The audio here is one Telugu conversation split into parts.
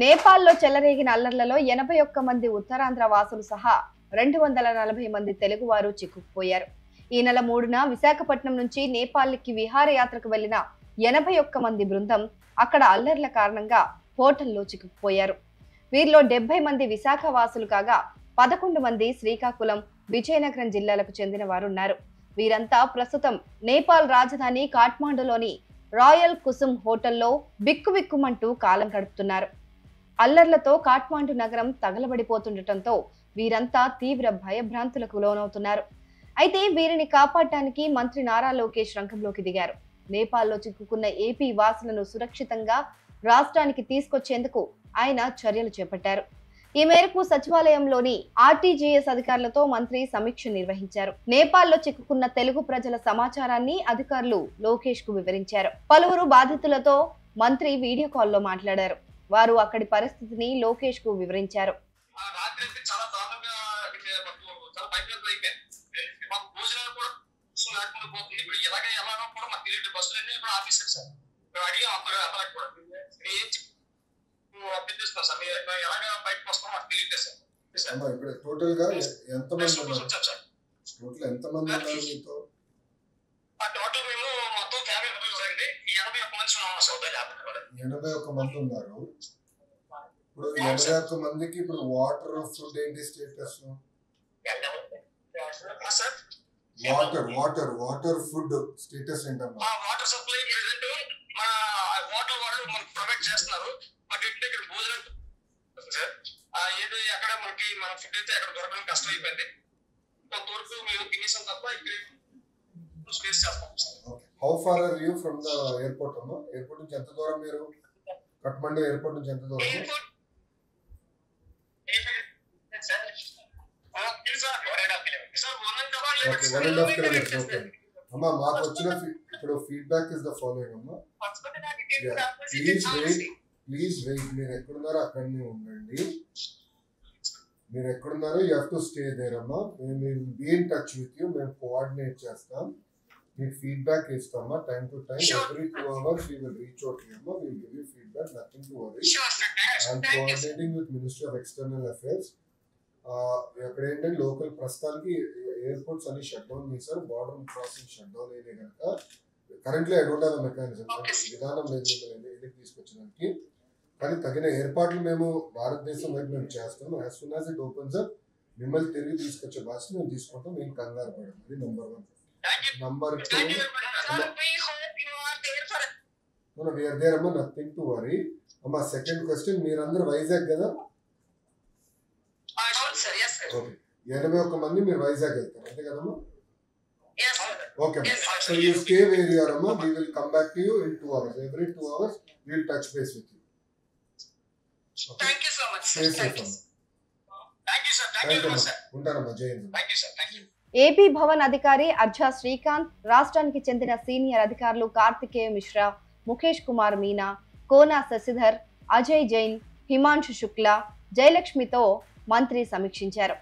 నేపాల్లో చెలరేగిన అల్లర్లలో 81 మంది ఉత్తరాంధ్ర వాసులు సహా 240 మంది తెలుగువారు చిక్కుకుపోయారు. ఈ నెల 3న విశాఖపట్నం నుంచి నేపాల్కి విహారయాత్రకు వెళ్లిన 81 మంది బృందం అక్కడ అల్లర్ల కారణంగా హోటల్లో చిక్కుకుపోయారు. వీరిలో 70 మంది విశాఖ వాసులు కాగా 11 మంది శ్రీకాకుళం, విజయనగరం జిల్లాలకు చెందిన వారు ఉన్నారు. వీరంతా ప్రస్తుతం నేపాల్ రాజధాని కాఠ్మాండులోని రాయల్ కుసుమ్ హోటల్లో బిక్కుబిక్కుమంటూ కాలం గడుపుతున్నారు. అల్లర్లతో కాఠ్మాండు నగరం తగలబడిపోతుండటంతో వీరంతా తీవ్ర భయభ్రాంతులకు లోనవుతున్నారు. అయితే వీరిని కాపాడటానికి మంత్రి నారా లోకేష్ రంగంలోకి దిగారు. నేపాల్లో చిక్కుకున్న ఏపీ వాసులను సురక్షితంగా రాష్ట్రానికి తీసుకొచ్చేందుకు ఆయన చర్యలు చేపట్టారు. ఈ మేరకు సచివాలయంలోని ఆర్టీజీఎస్ అధికారులతో మంత్రి సమీక్ష నిర్వహించారు. నేపాల్లో చిక్కుకున్న తెలుగు ప్రజల సమాచారాన్ని అధికారులు లోకేష్ కు వివరించారు. పలువురు బాధితులతో మంత్రి వీడియో కాల్లో మాట్లాడారు. వారు అక్కడి పరిస్థితిని లోకేష్ కు వివరించారు. టోటల్ గా ఎంతమంది ఉన్నారు? టోటల్ ఎంతమంది ఉన్నారు మీతో? టోటల్ మేము మొత్తం ఫ్యామిలీ మెంబర్స్ అండి 81 మంది ఉన్నాం సార్. 81 మంది ఉన్నారు. ఇప్పుడు 81 మందికి ఇప్పుడు వాటర్, ఫుడ్ ఏంటి స్టేటస్? వాటర్ ఫుడ్ స్టేటస్ ఏంటమ్మా? వాటర్ సప్లై ప్రెజెంట్ మన వాటర్ వాళ్ళు మనకు ప్రొవైడ్ చేస్తున్నారు. బట్ ఇంటి దగ్గర భోజనం సార్ ఏదో ఎక్కడ మనకి మన ఫుడ్ అయితే అక్కడ దొరకడం కష్టం అయిపోయింది. కొంతవరకు మేము తినేసాం తప్ప ఇక్కడ స్పేస్ చేస్తాం sir. How far are you from the airport అమ్మా? ఎయిర్పోర్ట్ నుంచి ఎంత దూరం మీరు? కాఠ్మండు ఎయిర్పోర్ట్ నుంచి ఎంత దూరం? అమ్మా మాకు వచ్చిన ఇప్పుడు ఫీడ్బ్యాక్ ఇస్ ద ఫాలోయింగ్ అమ్మా. Please wait. మీరు ఎక్కడున్నారో అక్కడనే ఉండండి. మీరు ఎక్కడున్నారో you have to stay there అమ్మా. మేము be in touch with you. మేము కోఆర్డినేట్ చేస్తాం, మీకు ఫీడ్బ్యాక్ ఇస్తామా time to time. Every 2 hours we will reach out to you అమ్మా. We will give you feedback, nothing to worry. I am coordinating with Ministry of External Affairs. ఎక్కడ ఏంటంటే లోకల్ ప్రస్తుతానికి ఎయిర్పోర్ట్స్ అన్ని షట్ డౌన్ చేశారు. బార్డర్ క్రాసింగ్ షట్ డౌన్ అయినాయి కనుక currently I don't have a mechanism. విధానం లేదు ఎందుకు తీసుకొచ్చడానికి. కానీ తగిన ఏర్పాట్లు మేము భారతదేశం వైపు మేము చేస్తాం. As soon as it opens up మిమ్మల్ని తిరిగి తీసుకొచ్చే బాధ్యత మేము తీసుకుంటాం. మేము కంగారు పడం. అది number 1. Number 2, we are there అమ్మా, నథింగ్ టు వరీ అమ్మా. సెకండ్ క్వశ్చన్, మీరందరూ వైజాగ్ కదా? ఓకే, 81 మంది మీరు వైజాగ్ వెళ్తారు అంతే కదమ్మా? Okay, so you stay where you are అమ్మా. we will come back to you in 2 hours. Every 2 hours we will touch base with you. Okay. Thank you so much sir. Thank you sir. Thank you sir. ఉంటానమ్మా. జై Hind. Thank you sir. Thank you. AP Bhavan అధికారి అర్జా శ్రీకాంత్, రాష్ట్రానికి చెందిన సీనియర్ అధికారులు కార్తికేయ మిశ్రా, ముఖేష్ కుమార్ మీనా, కోనా శశిధర్, అజయ్ జైన్, హిమాంశు శుక్లా, జయలక్ష్మితో మంత్రి సమీక్షించారు.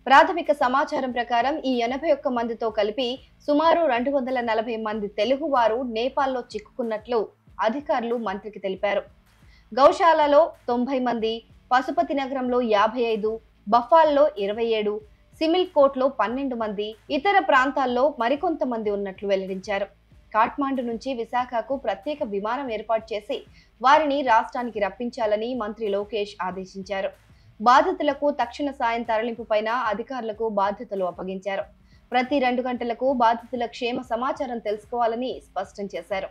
ప్రాథమిక సమాచారం ప్రకారం ఈ 81 మందితో కలిపి సుమారు 240 మంది తెలుగువారు నేపాల్లో చిక్కుకున్నట్లు అధికారులు మంత్రికి తెలిపారు. గౌశాలలో 90 మంది, పశుపతి నగరంలో 55, బఫాల్లో 27, సిమిల్ కోట్లో 12 మంది, ఇతర ప్రాంతాల్లో మరికొంతమంది ఉన్నట్లు వెల్లడించారు. కాఠ్మాండు నుంచి విశాఖకు ప్రత్యేక విమానం ఏర్పాటు చేసి వారిని రాష్ట్రానికి రప్పించాలని మంత్రి లోకేష్ ఆదేశించారు. బాధితులకు తక్షణ సాయం తరలింపు పైన అధికారులకు బాధ్యతలు అప్పగించారు. ప్రతి 2 గంటలకు బాధితుల క్షేమ సమాచారం తెలుసుకోవాలని స్పష్టం చేశారు.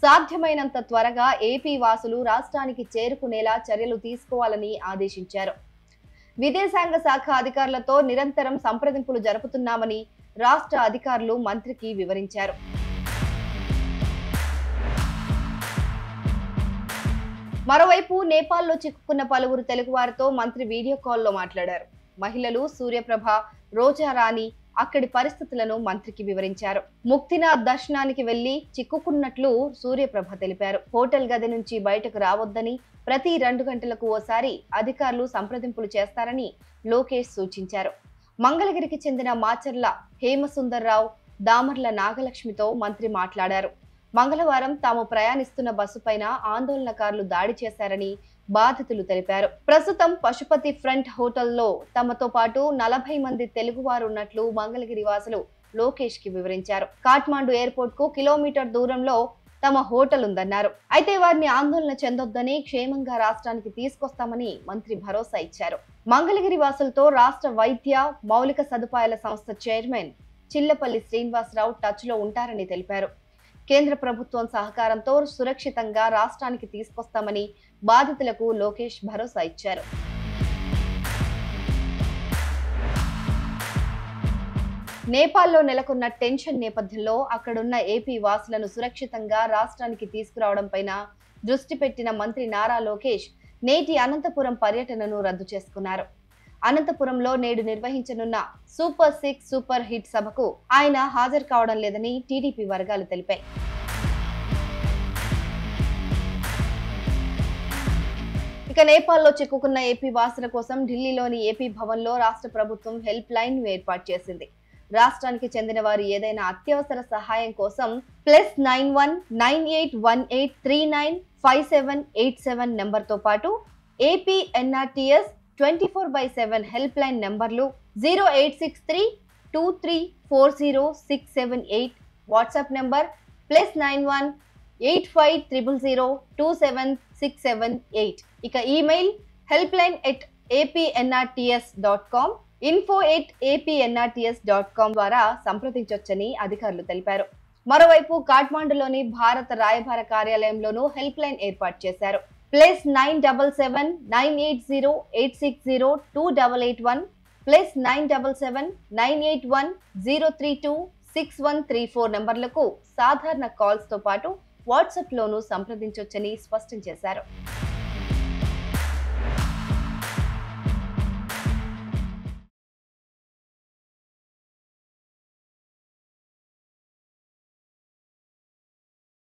సాధ్యమైనంత త్వరగా ఏపీ వాసులు రాష్ట్రానికి చేరుకునేలా చర్యలు తీసుకోవాలని ఆదేశించారు. విదేశాంగ శాఖ అధికారులతో నిరంతరం సంప్రదింపులు జరుపుతున్నామని రాష్ట్ర అధికారులు మంత్రికి వివరించారు. మరోవైపు నేపాల్లో చిక్కుకున్న పలువురు తెలుగువారితో మంత్రి వీడియో కాల్లో మాట్లాడారు. మహిళలు సూర్యప్రభ, రోజారాణి అక్కడి పరిస్థితులను మంత్రికి వివరించారు. ముక్తినాథ్ దర్శనానికి వెళ్లి చిక్కుకున్నట్లు సూర్యప్రభ తెలిపారు. హోటల్ గది నుంచి బయటకు రావద్దని, ప్రతి 2 గంటలకు ఓసారి అధికారులు సంప్రదింపులు చేస్తారని లోకేష్ సూచించారు. మంగళగిరికి చెందిన మాచర్ల హేమసుందర్రావు, దామర్ల నాగలక్ష్మితో మంత్రి మాట్లాడారు. మంగళవారం తాము ప్రయాణిస్తున్న బస్సు పైన ఆందోళనకారులు దాడి చేశారని, బాధితులు తెలిపారు. ప్రస్తుతం పశుపతి ఫ్రంట్ హోటల్లో తమతో పాటు 40 మంది తెలుగువారు ఉన్నట్లు మంగళగిరి వాసులు లోకేష్ కి వివరించారు. కాఠ్మాండు ఎయిర్పోర్ట్ కు కిలోమీటర్ దూరంలో తమ హోటల్ ఉందన్నారు. అయితే వారిని ఆందోళన చెందొద్దని, క్షేమంగా రాష్ట్రానికి తీసుకొస్తామని మంత్రి భరోసా ఇచ్చారు. మంగళగిరి వాసులతో రాష్ట్ర వైద్య మౌలిక సదుపాయాల సంస్థ చైర్మన్ చిల్లపల్లి శ్రీనివాసరావు టచ్ లో ఉంటారని తెలిపారు. కేంద్ర ప్రభుత్వం సహకారంతో సురక్షితంగా రాష్ట్రానికి తీసుకొస్తామని బాధితులకు లోకేష్ భరోసా ఇచ్చారు. నేపాల్లో నెలకొన్న టెన్షన్ నేపథ్యంలో అక్కడున్న ఏపీ వాసులను సురక్షితంగా రాష్ట్రానికి తీసుకురావడంపైన దృష్టి పెట్టిన మంత్రి నారా లోకేష్ నేటి అనంతపురం పర్యటనను రద్దు చేసుకున్నారు. అనంతపురంలో నేడు నిర్వహించనున్న సూపర్ 6 సూపర్ హిట్ సభకు ఆయన హాజరు కావడం లేదని టీడీపీ వర్గాలు తెలిపాయి. ఇక నేపాల్లో చిక్కుకున్న ఏపీ వాసుల కోసం ఢిల్లీలోని ఏపీ భవన్లో రాష్ట్ర ప్రభుత్వం హెల్ప్ లైన్ ఏర్పాటు చేసింది. రాష్ట్రానికి చెందిన వారు ఏదైనా అత్యవసర సహాయం కోసం +91 9818 395787 నెంబర్తో పాటు ఏపీ ఎన్ఆర్టీఎస్ 24/7 హెల్ప్ లైన్ నెంబర్లు 0863 2340678, వాట్సాప్ నెంబర్ +91 8500 27678. ఇక ఈమెయిల్ helpline@apnrts.com, info@apnrts.com ద్వారా సంప్రదించొచ్చని అధికారులు తెలిపారు. మరోవైపు కాఠ్మాండులోని భారత రాయబార కార్యాలయంలోనూ హెల్ప్ లైన్ ఏర్పాటు చేశారు. +977 980 860 2881, +977 981 032 6134 నంబర్లకు సాధారణ కాల్స్ తో పాటు వాట్సాప్ లోనూ సంప్రదించొచ్చని స్పష్టం చేశారు.